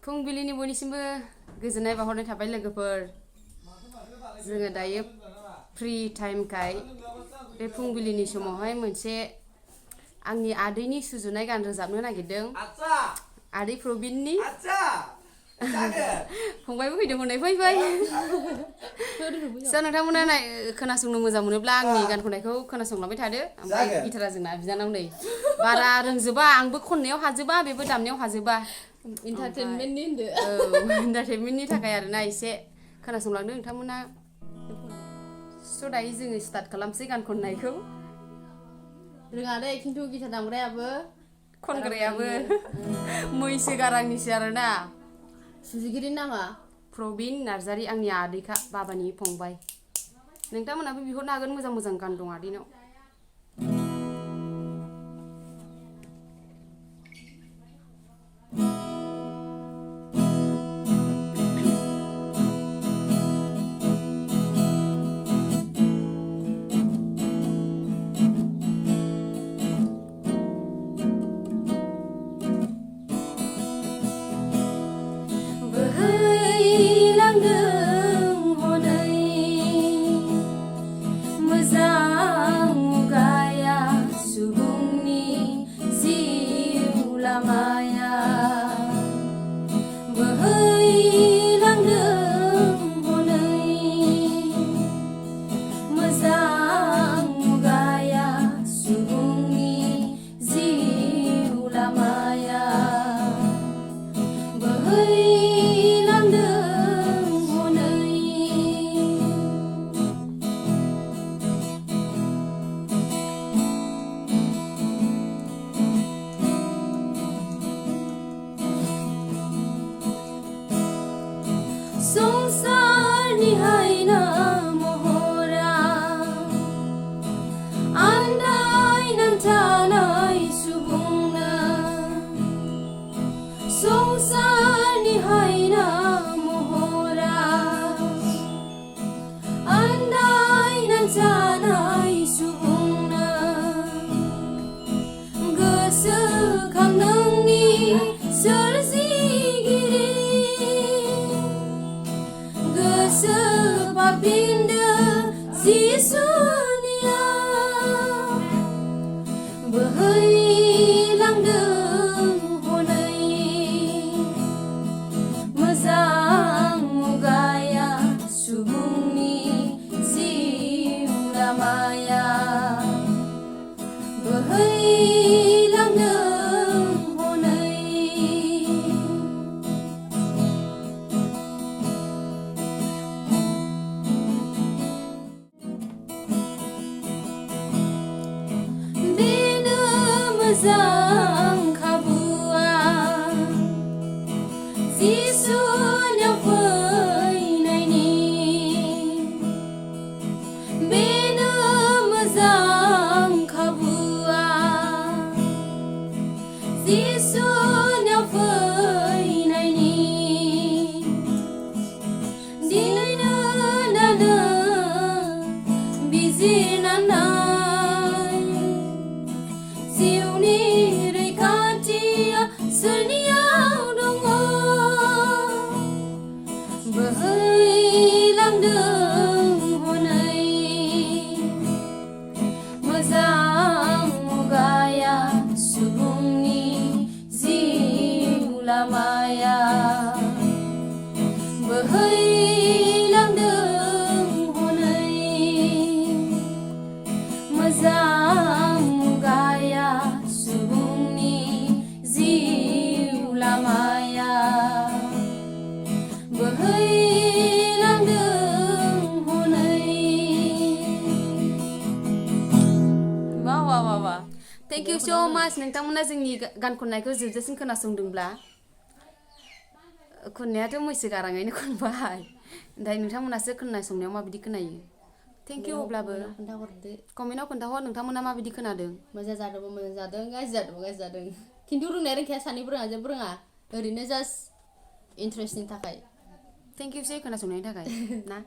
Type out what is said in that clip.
फुंबिलिनि बयनिसिमबो गोजोननाय बावहरनाय थाबाय लोगोफोर जोङो दायो फ्रि टाइमखाय बे फुंबिलिनि समावहाय मोनसे आंनि आदैनि सुजुनाय गान रोजाबनो नागिरदों आदै प्रबिननि फंबायबो फैदों हनै फै नोंथांमोना खोनासंनो मोजां मोनोब्ला आंनि गान खननायखौ खोनासंलांबाय थादो ओमफ्राय गिटारा जोंना बिनानाव नै बारा रोंजोबा आंबो खननायाव हाजोबा बेबो दामनायाव हाजोबा इन्टारटेनमेन्टनि होनदो इन्टारटेनमेन्टनि थाखाय आरोना एसे खोनासंलांदो नोंथांमोना स' दायो जोङो स्टार्ट खालामसै गान खननायखौ रोङा दे खिन्थु गिटार दामग्रायाबो खनग्रायाबो मैसो गारांनिसो आरोना सुजुगिरिनि नामा प्रबिन नार्जारि आंनि आदैखा बाबानि फंबाय नोंथांमोनाबो बिहरनो हागोन मोजां मोजां गान दं आदैनाव संसारनि हायना महरा आन्दायनानै थानाय सुबुंनो संसारनि हायना महरा आन्दायनानै थानाय सुबुंनो गोसोखां नोंनि सोरजिगिरि Sepapinda Jisunia Berhilang honai Mezang mugaya Subungni Ziulamaya Berhilang Zang kabua Jisunya fainaini Bena mazang kabua Jisunya fainaini Dina nana bizinana Siuni rekatia seniau dongo Berhilang honai Mezang mugaya subungni ziulamaya Berhilang honai Mezang mugaya subungni ziulamaya Berhilang honai Wah Thank you so much नोंथांमोना जोंनि गान खननायखौ जोबजासिम खोनासंदोंब्ला खननायाथ' मैसो गाराङैनो खनबाय ओमफ्राय नोंथांमोनासो खोनासंनायाव माबायदि खोनायो थेंक इउ अब्लाबो कमेन्टआव खोन्थाहर नोंथांमोना माबायदि खोनादों मोजां जादोंबा मोजां जादों गाज्रि जादोंबा गाज्रि जादों खिन्थु रोंनाया रोंखाया सानैबो रोङा जेबो रोङा ओरैनो जास्ट इन्ट्रेस्टनि थाखाय थेंक इउ सै खोनासंनायनि थाखाय ना